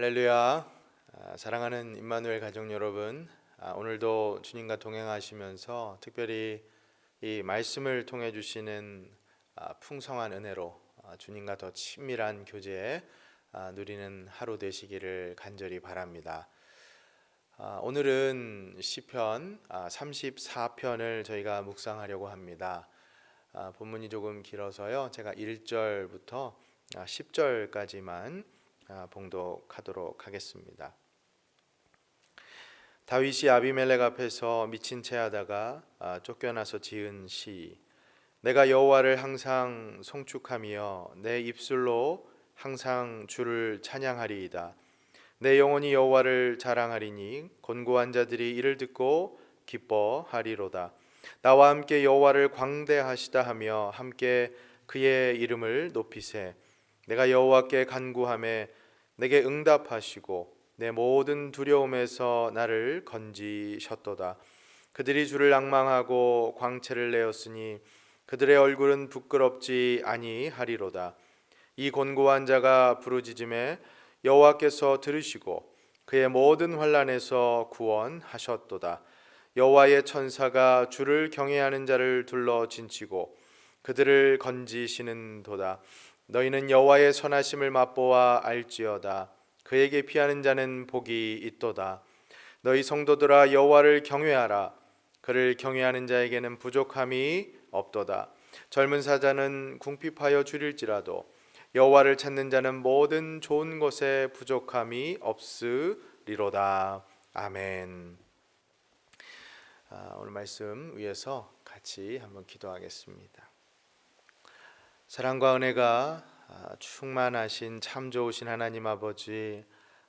할렐루야. 사랑하는 임마누엘 가족 여러분, 오늘도 주님과 동행하시면서 특별히 이 말씀을 통해 주시는 풍성한 은혜로 주님과 더 친밀한 교제 누리는 하루 되시기를 간절히 바랍니다. 오늘은 시편 34편을 저희가 묵상하려고 합니다. 본문이 조금 길어서요, 제가 1절부터 10절까지만 봉독하도록 하겠습니다. 다윗이 아비멜렉 앞에서 미친 채 하다가 쫓겨나서 지은 시. 내가 여호와를 항상 송축하며 내 입술로 항상 주를 찬양하리이다. 내 영혼이 여호와를 자랑하리니 곤고한 자들이 이를 듣고 기뻐하리로다. 나와 함께 여호와를 광대하시다 하며 함께 그의 이름을 높이세. 내가 여호와께 간구하매 내게 응답하시고 내 모든 두려움에서 나를 건지셨도다. 그들이 주를 앙망하고 광채를 내었으니 그들의 얼굴은 부끄럽지 아니하리로다. 이 곤고한 자가 부르짖음에 여호와께서 들으시고 그의 모든 환난에서 구원하셨도다. 여호와의 천사가 주를 경외하는 자를 둘러 진치고 그들을 건지시는도다. 너희는 여호와의 선하심을 맛보아 알지어다. 그에게 피하는 자는 복이 있도다. 너희 성도들아 여호와를 경외하라. 그를 경외하는 자에게는 부족함이 없도다. 젊은 사자는 궁핍하여 줄일지라도 여호와를 찾는 자는 모든 좋은 것에 부족함이 없으리로다. 아멘. 오늘 말씀 위에서 같이 한번 기도하겠습니다. 사랑과 은혜가 충만하신 참 좋으신 하나님 아버지,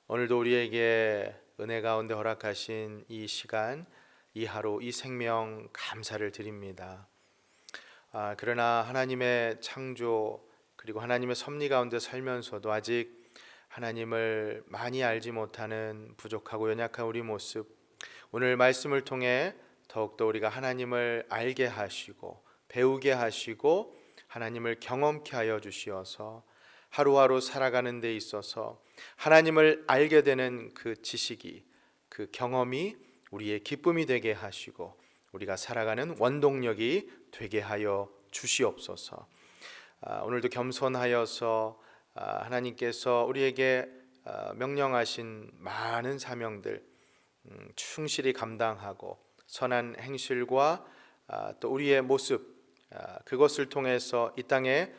오늘도 우리에게 은혜 가운데 허락하신 이 시간, 이 하루, 이 생명 감사를 드립니다. 그러나 하나님의 창조 그리고 하나님의 섭리 가운데 살면서도 아직 하나님을 많이 알지 못하는 부족하고 연약한 우리 모습, 오늘 말씀을 통해 더욱더 우리가 하나님을 알게 하시고 배우게 하시고 하나님을 경험케 하여 주시어서 하루하루 살아가는 데 있어서 하나님을 알게 되는 그 지식이, 그 경험이 우리의 기쁨이 되게 하시고 우리가 살아가는 원동력이 되게 하여 주시옵소서. 오늘도 겸손하여서 하나님께서 우리에게 명령하신 많은 사명들 충실히 감당하고 선한 행실과 또 우리의 모습, 그것을 통해서 이 땅에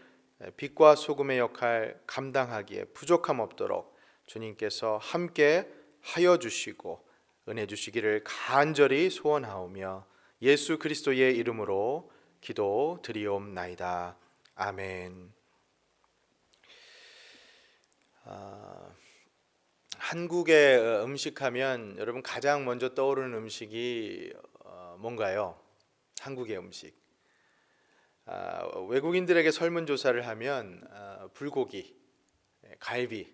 빛과 소금의 역할 감당하기에 부족함 없도록 주님께서 함께 하여 주시고 은혜 주시기를 간절히 소원하오며 예수 그리스도의 이름으로 기도드리옵나이다. 아멘. 한국의 음식하면 여러분 가장 먼저 떠오르는 음식이 뭔가요? 한국의 음식. 외국인들에게 설문조사를 하면 불고기, 갈비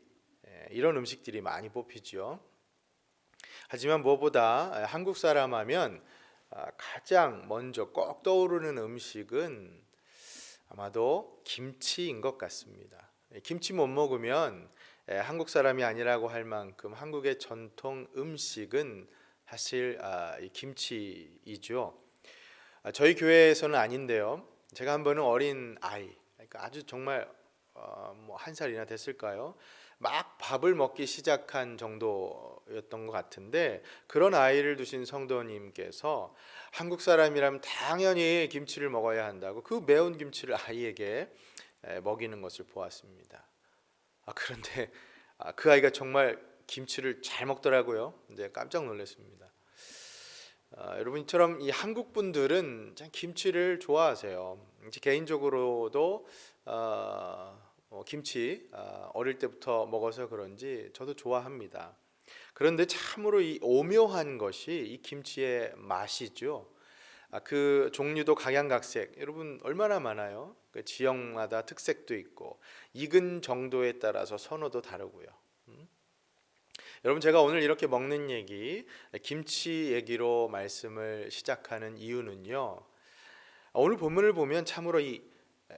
이런 음식들이 많이 뽑히죠. 하지만 무엇보다 한국 사람 하면 가장 먼저 꼭 떠오르는 음식은 아마도 김치인 것 같습니다. 김치 못 먹으면 한국 사람이 아니라고 할 만큼 한국의 전통 음식은 사실 김치이죠. 저희 교회에서는 아닌데요. 제가 한 번은 어린 아이, 그러니까 아주 정말 뭐 한 살이나 됐을까요? 막 밥을 먹기 시작한 정도였던 것 같은데 그런 아이를 두신 성도님께서 한국 사람이라면 당연히 김치를 먹어야 한다고 그 매운 김치를 아이에게 먹이는 것을 보았습니다. 그런데 그 아이가 정말 김치를 잘 먹더라고요. 근데 깜짝 놀랐습니다. 여러분처럼 이 한국 분들은 참 김치를 좋아하세요. 개인적으로도 김치 어릴 때부터 먹어서 그런지 저도 좋아합니다. 그런데 참으로 이 오묘한 것이 이 김치의 맛이죠. 그 종류도 각양각색. 여러분 얼마나 많아요. 그 지역마다 특색도 있고 익은 정도에 따라서 선호도 다르고요. 여러분 제가 오늘 이렇게 먹는 얘기, 김치 얘기로 말씀을 시작하는 이유는요, 오늘 본문을 보면 참으로 이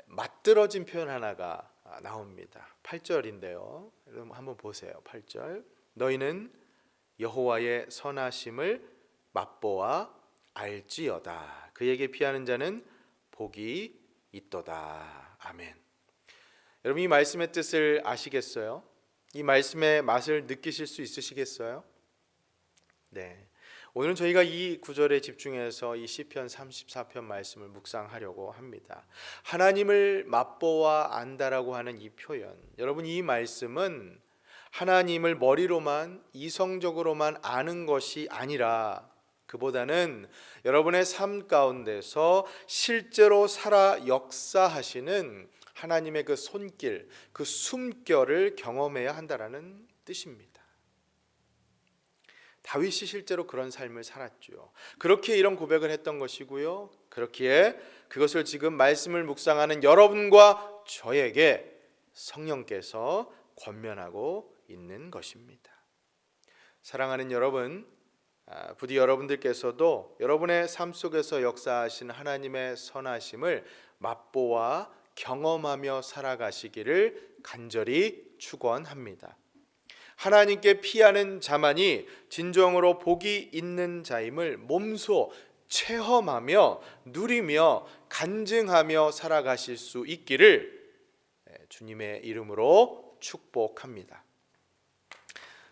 맛들어진 표현 하나가 나옵니다. 8절인데요. 여러분 한번 보세요. 8절. 너희는 여호와의 선하심을 맛보아 알지어다. 그에게 피하는 자는 복이 있도다. 아멘. 여러분 이 말씀의 뜻을 아시겠어요? 이 말씀의 맛을 느끼실 수 있으시겠어요? 네. 오늘은 저희가 이 구절에 집중해서 이 시편 34편 말씀을 묵상하려고 합니다. 하나님을 맛보아 안다라고 하는 이 표현, 여러분 이 말씀은 하나님을 머리로만 이성적으로만 아는 것이 아니라 그보다는 여러분의 삶 가운데서 실제로 살아 역사하시는 하나님의 그 손길, 그 숨결을 경험해야 한다라는 뜻입니다. 다윗이 실제로 그런 삶을 살았죠. 그렇게 이런 고백을 했던 것이고요. 그렇기에 그것을 지금 말씀을 묵상하는 여러분과 저에게 성령께서 권면하고 있는 것입니다. 사랑하는 여러분, 부디 여러분들께서도 여러분의 삶 속에서 역사하신 하나님의 선하심을 맛보아 경험하며 살아가시기를 간절히 축원합니다. 하나님께 피하는 자만이 진정으로 복이 있는 자임을 몸소 체험하며 누리며 간증하며 살아가실 수 있기를 주님의 이름으로 축복합니다.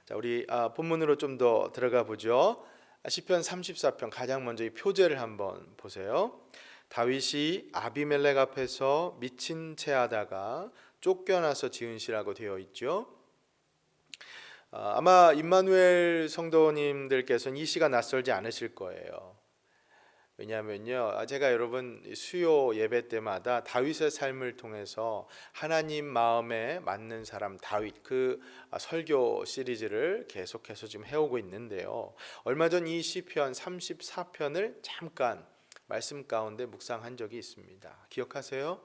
자, 우리 본문으로 좀 더 들어가 보죠. 시편 34편 가장 먼저 이 표제를 한번 보세요. 다윗이 아비멜렉 앞에서 미친 채 하다가 쫓겨나서 지은 시라고 되어 있죠. 아마 임마누엘 성도님들께서는 이 시가 낯설지 않으실 거예요. 왜냐하면요, 제가 여러분 수요 예배 때마다 다윗의 삶을 통해서 하나님 마음에 맞는 사람 다윗 그 설교 시리즈를 계속해서 지금 해오고 있는데요. 얼마 전 이 시편 34편을 잠깐 말씀 가운데 묵상한 적이 있습니다. 기억하세요?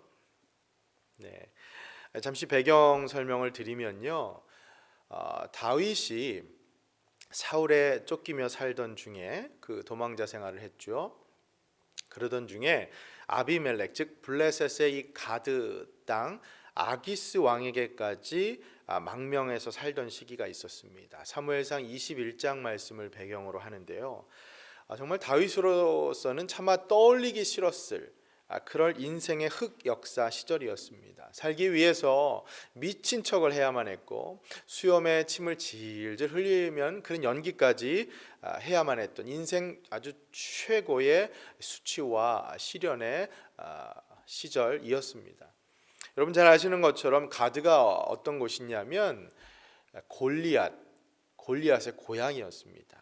네. 잠시 배경 설명을 드리면요. 다윗이 사울에 쫓기며 살던 중에 그 도망자 생활을 했죠. 그러던 중에 아비멜렉 즉 블레셋의 이 가드 땅 아기스 왕에게까지 망명해서 살던 시기가 있었습니다. 사무엘상 21장 말씀을 배경으로 하는데요. 정말 다윗으로서는 차마 떠올리기 싫었을 그럴 인생의 흑역사 시절이었습니다. 살기 위해서 미친 척을 해야만 했고 수염에 침을 질질 흘리면 그런 연기까지 해야만 했던 인생 아주 최고의 수치와 시련의 시절이었습니다. 여러분 잘 아시는 것처럼 가드가 어떤 곳이냐면 골리앗의 고향이었습니다.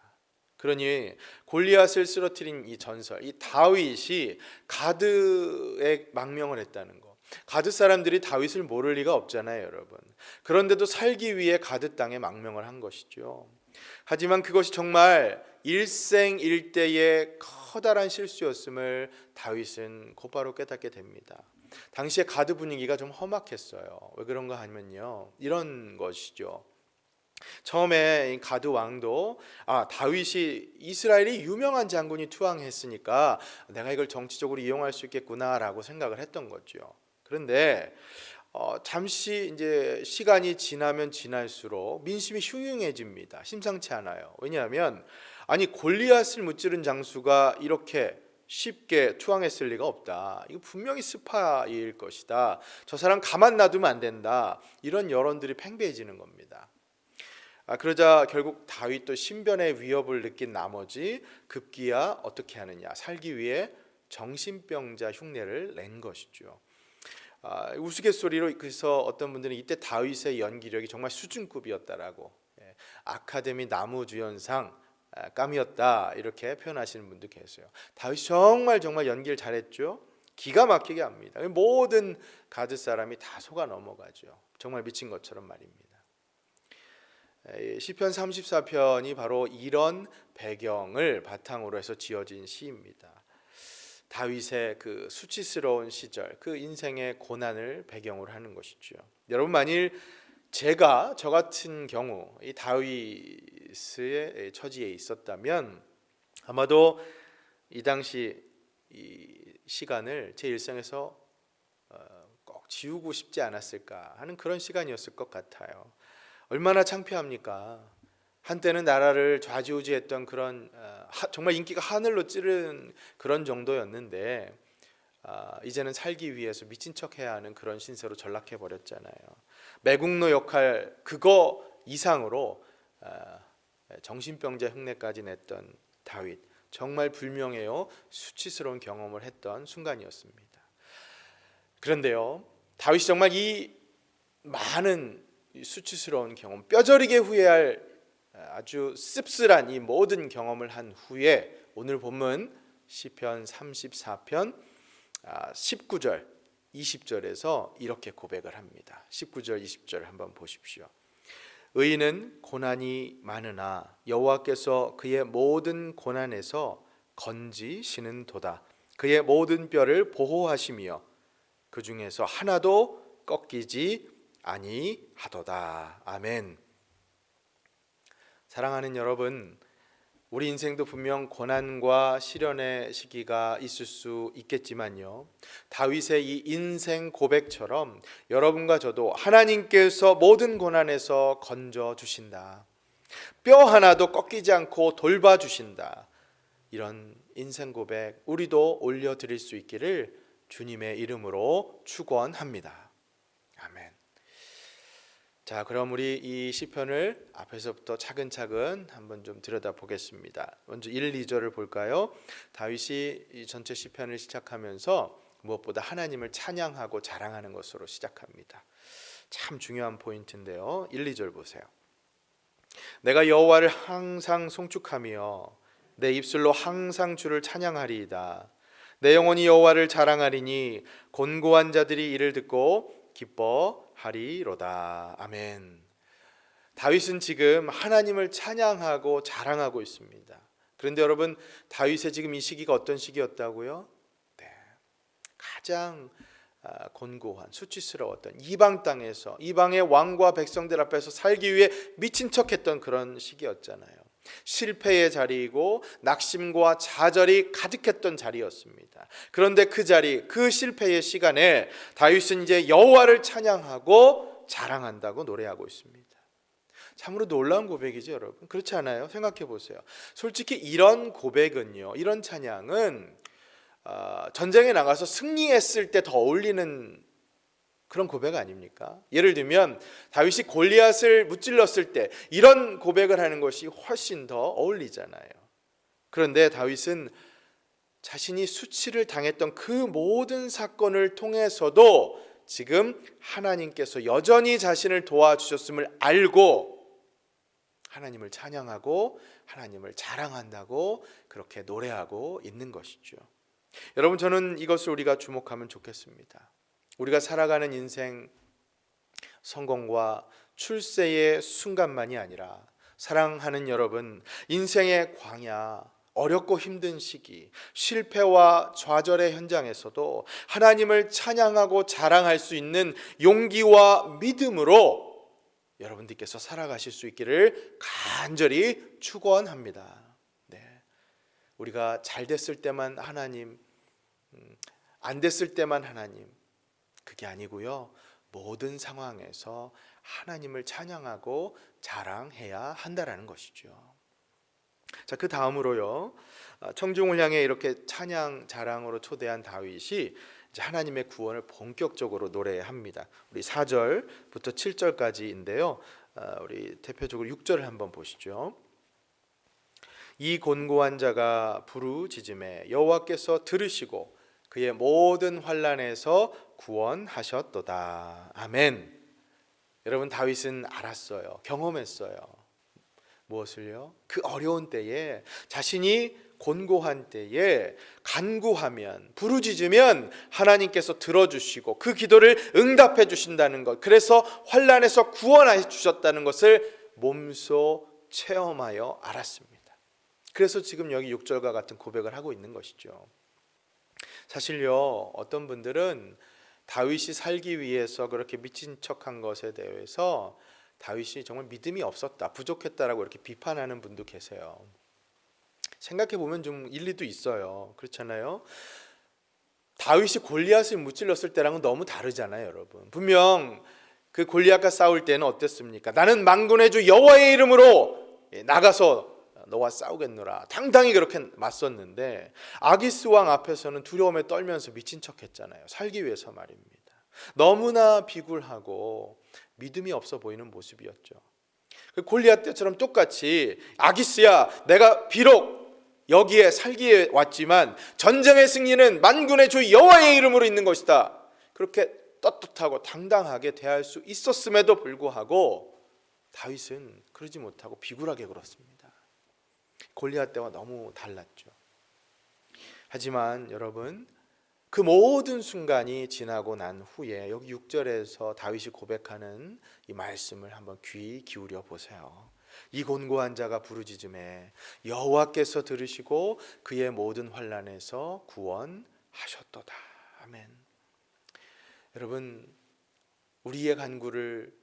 그러니 골리앗을 쓰러뜨린 이 전설, 이 다윗이 가드에 망명을 했다는 거. 가드 사람들이 다윗을 모를 리가 없잖아요, 여러분. 그런데도 살기 위해 가드 땅에 망명을 한 것이죠. 하지만 그것이 정말 일생일대의 커다란 실수였음을 다윗은 곧바로 깨닫게 됩니다. 당시에 가드 분위기가 좀 험악했어요. 왜 그런가 하면요, 이런 것이죠. 처음에 가드 왕도 다윗이 이스라엘이 유명한 장군이 투항했으니까 내가 이걸 정치적으로 이용할 수 있겠구나라고 생각을 했던 거죠. 그런데 잠시 이제 시간이 지나면 지날수록 민심이 흉흉해집니다. 심상치 않아요. 왜냐하면 골리앗을 무찌른 장수가 이렇게 쉽게 투항했을 리가 없다. 이거 분명히 스파일 것이다. 저 사람 가만 놔두면 안 된다. 이런 여론들이 팽배해지는 겁니다. 그러자 결국 다윗도 신변의 위협을 느낀 나머지 급기야 어떻게 하느냐, 살기 위해 정신병자 흉내를 낸 것이죠. 우스갯소리로 그래서 어떤 분들은 이때 다윗의 연기력이 정말 수준급이었다라고, 아카데미 나무주연상 감이었다 이렇게 표현하시는 분도 계세요. 다윗이 정말 연기를 잘했죠. 기가 막히게 합니다. 모든 가드 사람이 다 속아 넘어가죠. 정말 미친 것처럼 말입니다. 시편 34편이 바로 이런 배경을 바탕으로 해서 지어진 시입니다. 다윗의 그 수치스러운 시절, 그 인생의 고난을 배경으로 하는 것이죠. 여러분 만일 제가 저 같은 경우 이 다윗의 처지에 있었다면 아마도 이 당시 이 시간을 제 일생에서 꼭 지우고 싶지 않았을까 하는 그런 시간이었을 것 같아요. 얼마나 창피합니까? 한때는 나라를 좌지우지했던 그런 정말 인기가 하늘로 찌른 그런 정도였는데 이제는 살기 위해서 미친 척해야 하는 그런 신세로 전락해 버렸잖아요. 매국노 역할 그거 이상으로 정신병자 흉내까지 냈던 다윗, 정말 불명예요 수치스러운 경험을 했던 순간이었습니다. 그런데요, 다윗이 정말 이 많은 수치스러운 경험, 뼈저리게 후회할 아주 씁쓸한 이 모든 경험을 한 후에 오늘 본문 시편 34편 19절 20절에서 이렇게 고백을 합니다. 19절 20절 한번 보십시오. 의인은 고난이 많으나 여호와께서 그의 모든 고난에서 건지시는도다. 그의 모든 뼈를 보호하시며 그 중에서 하나도 꺾이지 아니하도다. 아멘. 사랑하는 여러분, 우리 인생도 분명 고난과 시련의 시기가 있을 수 있겠지만요, 다윗의 이 인생 고백처럼 여러분과 저도 하나님께서 모든 고난에서 건져 주신다, 뼈 하나도 꺾이지 않고 돌봐 주신다, 이런 인생 고백 우리도 올려드릴 수 있기를 주님의 이름으로 축원합니다. 아멘. 자, 그럼 우리 이 시편을 앞에서부터 차근차근 한번 좀 들여다보겠습니다. 먼저 1, 2절을 볼까요? 다윗이 이 전체 시편을 시작하면서 무엇보다 하나님을 찬양하고 자랑하는 것으로 시작합니다. 참 중요한 포인트인데요. 1, 2절 보세요. 내가 여호와를 항상 송축하며 내 입술로 항상 주를 찬양하리이다. 내 영혼이 여호와를 자랑하리니 곤고한 자들이 이를 듣고 기뻐하리로다. 아멘. 다윗은 지금 하나님을 찬양하고 자랑하고 있습니다. 그런데 여러분, 다윗의 지금 이 시기가 어떤 시기였다고요? 네, 가장 곤고한 수치스러웠던 이방 땅에서 이방의 왕과 백성들 앞에서 살기 위해 미친 척했던 그런 시기였잖아요. 실패의 자리이고 낙심과 좌절이 가득했던 자리였습니다. 그런데 그 자리, 그 실패의 시간에 다윗은 이제 여호와를 찬양하고 자랑한다고 노래하고 있습니다. 참으로 놀라운 고백이죠, 여러분. 그렇지 않아요? 생각해 보세요. 솔직히 이런 고백은요, 이런 찬양은 전쟁에 나가서 승리했을 때 더 어울리는 그런 고백 아닙니까? 예를 들면 다윗이 골리앗을 무찔렀을 때 이런 고백을 하는 것이 훨씬 더 어울리잖아요. 그런데 다윗은 자신이 수치를 당했던 그 모든 사건을 통해서도 지금 하나님께서 여전히 자신을 도와주셨음을 알고 하나님을 찬양하고 하나님을 자랑한다고 그렇게 노래하고 있는 것이죠. 여러분, 저는 이것을 우리가 주목하면 좋겠습니다. 우리가 살아가는 인생, 성공과 출세의 순간만이 아니라 사랑하는 여러분, 인생의 광야, 어렵고 힘든 시기, 실패와 좌절의 현장에서도 하나님을 찬양하고 자랑할 수 있는 용기와 믿음으로 여러분들께서 살아가실 수 있기를 간절히 축원합니다. 네. 우리가 잘 됐을 때만 하나님, 안 됐을 때만 하나님, 그게 아니고요, 모든 상황에서 하나님을 찬양하고 자랑해야 한다라는 것이죠. 자, 그 다음으로요, 청중을 향해 이렇게 찬양 자랑으로 초대한 다윗이 이제 하나님의 구원을 본격적으로 노래합니다. 우리 4절부터 7절까지인데요, 우리 대표적으로 6절을 한번 보시죠. 이 곤고한 자가 부르짖음에 여호와께서 들으시고 그의 모든 환난에서 구원하셨도다. 아멘. 여러분, 다윗은 알았어요. 경험했어요. 무엇을요? 그 어려운 때에, 자신이 곤고한 때에 간구하면, 부르짖으면 하나님께서 들어주시고 그 기도를 응답해 주신다는 것, 그래서 환난에서 구원해 주셨다는 것을 몸소 체험하여 알았습니다. 그래서 지금 여기 6절과 같은 고백을 하고 있는 것이죠. 사실요, 어떤 분들은 다윗이 살기 위해서 그렇게 미친 척한 것에 대해서 다윗이 정말 믿음이 없었다, 부족했다라고 이렇게 비판하는 분도 계세요. 생각해 보면 좀 일리도 있어요. 그렇잖아요. 다윗이 골리앗을 무찔렀을 때랑은 너무 다르잖아요, 여러분. 분명 그 골리앗과 싸울 때는 어땠습니까? 나는 만군의 주 여호와의 이름으로 나가서 너와 싸우겠노라. 당당히 그렇게 맞섰는데 아기스 왕 앞에서는 두려움에 떨면서 미친 척했잖아요. 살기 위해서 말입니다. 너무나 비굴하고 믿음이 없어 보이는 모습이었죠. 그 골리앗 때처럼 똑같이 아기스야, 내가 비록 여기에 살기 위해 왔지만 전쟁의 승리는 만군의 주 여호와의 이름으로 있는 것이다. 그렇게 떳떳하고 당당하게 대할 수 있었음에도 불구하고 다윗은 그러지 못하고 비굴하게 굴었습니다. 골리앗 때와 너무 달랐죠. 하지만 여러분, 그 모든 순간이 지나고 난 후에 여기 6절에서 다윗이 고백하는 이 말씀을 한번 귀 기울여 보세요. 이 곤고한 자가 부르짖음에 여호와께서 들으시고 그의 모든 환난에서 구원하셨도다. 아멘. 여러분, 우리의 간구를,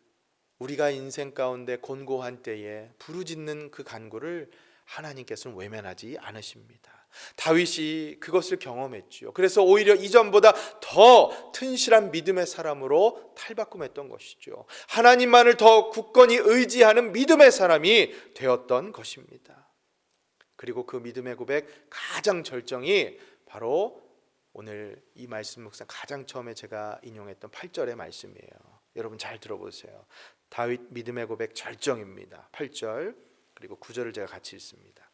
우리가 인생 가운데 곤고한 때에 부르짖는 그 간구를 하나님께서는 외면하지 않으십니다. 다윗이 그것을 경험했지요. 그래서 오히려 이전보다 더 튼실한 믿음의 사람으로 탈바꿈했던 것이죠. 하나님만을 더 굳건히 의지하는 믿음의 사람이 되었던 것입니다. 그리고 그 믿음의 고백 가장 절정이 바로 오늘 이 말씀 묵상 가장 처음에 제가 인용했던 8절의 말씀이에요. 여러분 잘 들어보세요. 다윗 믿음의 고백 절정입니다. 8절 그리고 9절을 제가 같이 읽습니다.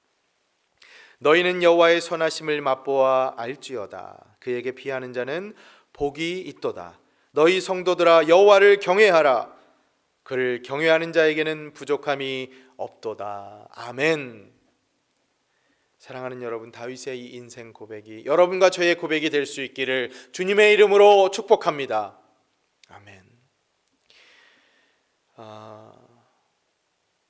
너희는 여호와의 선하심을 맛보아 알지어다. 그에게 피하는 자는 복이 있도다. 너희 성도들아 여호와를 경외하라. 그를 경외하는 자에게는 부족함이 없도다. 아멘. 사랑하는 여러분, 다윗의 이 인생 고백이 여러분과 저의 고백이 될 수 있기를 주님의 이름으로 축복합니다. 아멘.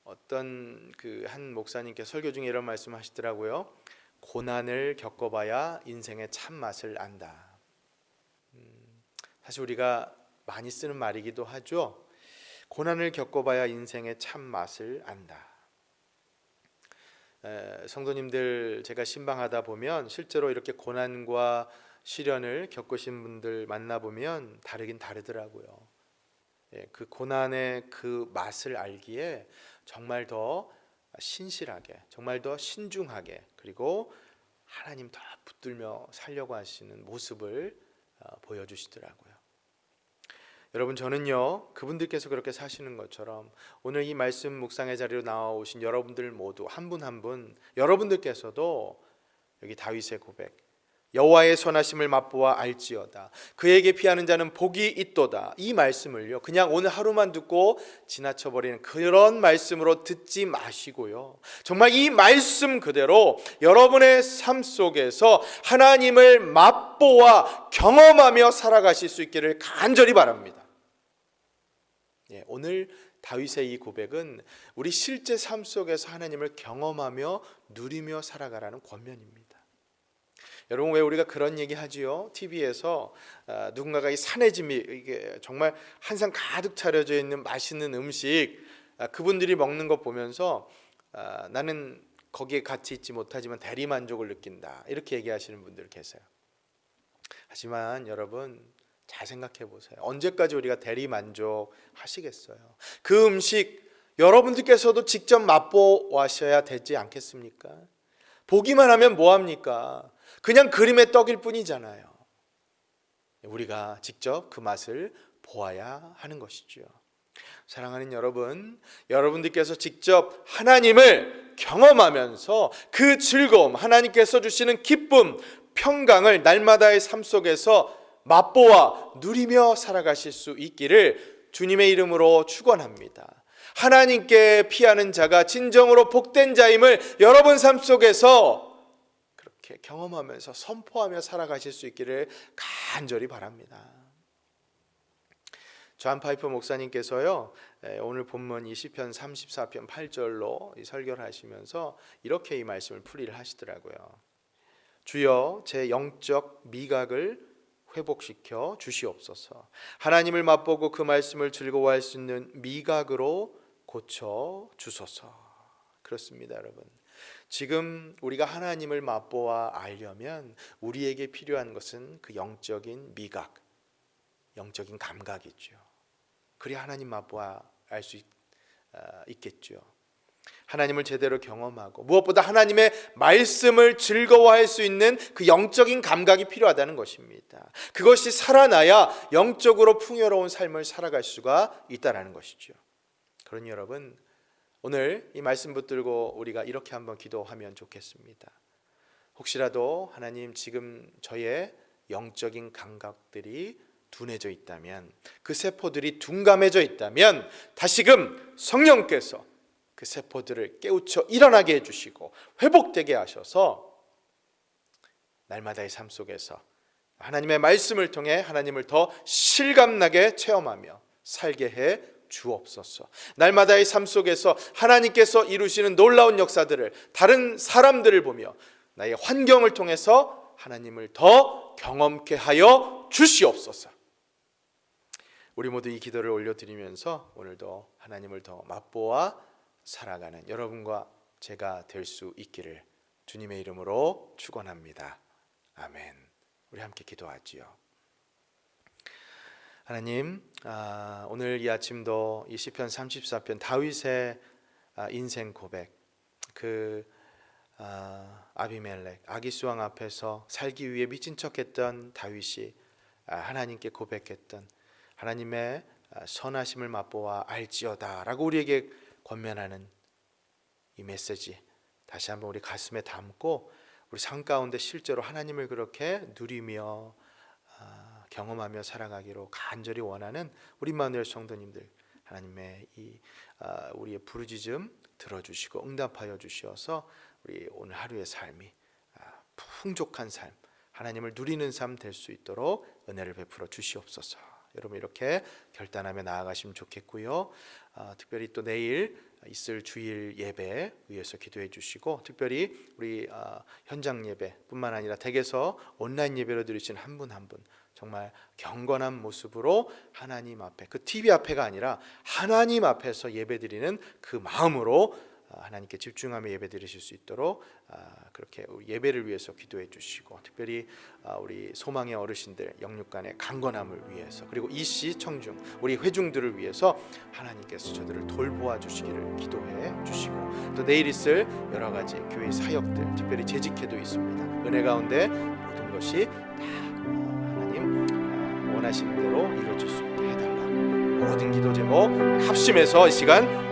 어떤 그 한 목사님께 설교 중에 이런 말씀하시더라고요. 고난을 겪어봐야 인생의 참맛을 안다. 사실 우리가 많이 쓰는 말이기도 하죠. 고난을 겪어봐야 인생의 참맛을 안다. 성도님들 제가 신방하다 보면 실제로 이렇게 고난과 시련을 겪으신 분들 만나보면 다르긴 다르더라고요. 그 고난의 그 맛을 알기에 정말 더 신실하게, 정말 더 신중하게, 그리고 하나님 더 붙들며 살려고 하시는 모습을 보여주시더라고요. 여러분, 저는요 그분들께서 그렇게 사시는 것처럼 오늘 이 말씀 묵상의 자리로 나오신 여러분들 모두 한 분 한 분 여러분들께서도 여기 다윗의 고백, 여호와의 선하심을 맛보아 알지어다. 그에게 피하는 자는 복이 있도다. 이 말씀을요 그냥 오늘 하루만 듣고 지나쳐버리는 그런 말씀으로 듣지 마시고요, 정말 이 말씀 그대로 여러분의 삶 속에서 하나님을 맛보아 경험하며 살아가실 수 있기를 간절히 바랍니다. 오늘 다윗의 이 고백은 우리 실제 삶 속에서 하나님을 경험하며 누리며 살아가라는 권면입니다. 여러분, 왜 우리가 그런 얘기 하지요? TV에서 누군가가 이 산해짐이 이게 정말 한 상 가득 차려져 있는 맛있는 음식, 그분들이 먹는 거 보면서 나는 거기에 같이 있지 못하지만 대리만족을 느낀다, 이렇게 얘기하시는 분들 계세요. 하지만 여러분 잘 생각해 보세요. 언제까지 우리가 대리만족 하시겠어요? 그 음식 여러분들께서도 직접 맛보아셔야 되지 않겠습니까? 보기만 하면 뭐합니까? 그냥 그림의 떡일 뿐이잖아요. 우리가 직접 그 맛을 보아야 하는 것이죠. 사랑하는 여러분, 여러분들께서 직접 하나님을 경험하면서 그 즐거움, 하나님께서 주시는 기쁨, 평강을 날마다의 삶 속에서 맛보아 누리며 살아가실 수 있기를 주님의 이름으로 축원합니다. 하나님께 피하는 자가 진정으로 복된 자임을 여러분 삶 속에서 그렇게 경험하면서 선포하며 살아가실 수 있기를 간절히 바랍니다. 존 파이퍼 목사님께서요 오늘 본문 시편 34편 8절로 설교를 하시면서 이렇게 이 말씀을 풀이를 하시더라고요. 주여 제 영적 미각을 회복시켜 주시옵소서. 하나님을 맛보고 그 말씀을 즐거워할 수 있는 미각으로 고쳐 주소서. 그렇습니다, 여러분. 지금 우리가 하나님을 맛보아 알려면 우리에게 필요한 것은 그 영적인 미각, 영적인 감각이죠. 그래야 하나님 맛보아 알 수 있겠죠. 하나님을 제대로 경험하고 무엇보다 하나님의 말씀을 즐거워할 수 있는 그 영적인 감각이 필요하다는 것입니다. 그것이 살아나야 영적으로 풍요로운 삶을 살아갈 수가 있다는 것이죠. 그러니 여러분, 오늘 이 말씀 붙들고 우리가 이렇게 한번 기도하면 좋겠습니다. 혹시라도 하나님, 지금 저의 영적인 감각들이 둔해져 있다면, 그 세포들이 둔감해져 있다면 다시금 성령께서 그 세포들을 깨우쳐 일어나게 해주시고 회복되게 하셔서 날마다의 삶 속에서 하나님의 말씀을 통해 하나님을 더 실감나게 체험하며 살게 해 주옵소서. 날마다의 삶 속에서 하나님께서 이루시는 놀라운 역사들을, 다른 사람들을 보며 나의 환경을 통해서 하나님을 더 경험케 하여 주시옵소서. 우리 모두 이 기도를 올려드리면서 오늘도 하나님을 더 맛보아 살아가는 여러분과 제가 될 수 있기를 주님의 이름으로 축원합니다. 아멘. 우리 함께 기도하지요. 하나님, 오늘 이 아침도 이 시편 34편 다윗의 인생 고백, 그 아비멜렉 아기수왕 앞에서 살기 위해 미친 척했던 다윗이 하나님께 고백했던 하나님의 선하심을 맛보아 알지어다 라고 우리에게 권면하는 이 메시지, 다시 한번 우리 가슴에 담고 우리 삶 가운데 실제로 하나님을 그렇게 누리며 경험하며 살아가기로 간절히 원하는 우리 마누엘 성도님들, 하나님의 이 우리의 부르짖음 들어주시고 응답하여 주시어서 우리 오늘 하루의 삶이 풍족한 삶, 하나님을 누리는 삶 될 수 있도록 은혜를 베풀어 주시옵소서. 여러분 이렇게 결단하며 나아가시면 좋겠고요. 특별히 또 내일 있을 주일 예배 위해서 기도해 주시고, 특별히 우리 현장 예배뿐만 아니라 댁에서 온라인 예배로 드리신 한 분 한 분 정말 경건한 모습으로 하나님 앞에, 그 TV 앞에가 아니라 하나님 앞에서 예배드리는 그 마음으로 하나님께 집중하며 예배 드리실 수 있도록 그렇게 예배를 위해서 기도해 주시고, 특별히 우리 소망의 어르신들 영육간의 강건함을 위해서, 그리고 이씨 청중 우리 회중들을 위해서 하나님께서 저들을 돌보아 주시기를 기도해 주시고, 또 내일 있을 여러 가지 교회 사역들, 특별히 재직회도 있습니다. 은혜 가운데 모든 것이 다 하나님 원하시는 대로 이루어질 수 있게 해달라. 모든 기도 제목 합심해서 이 시간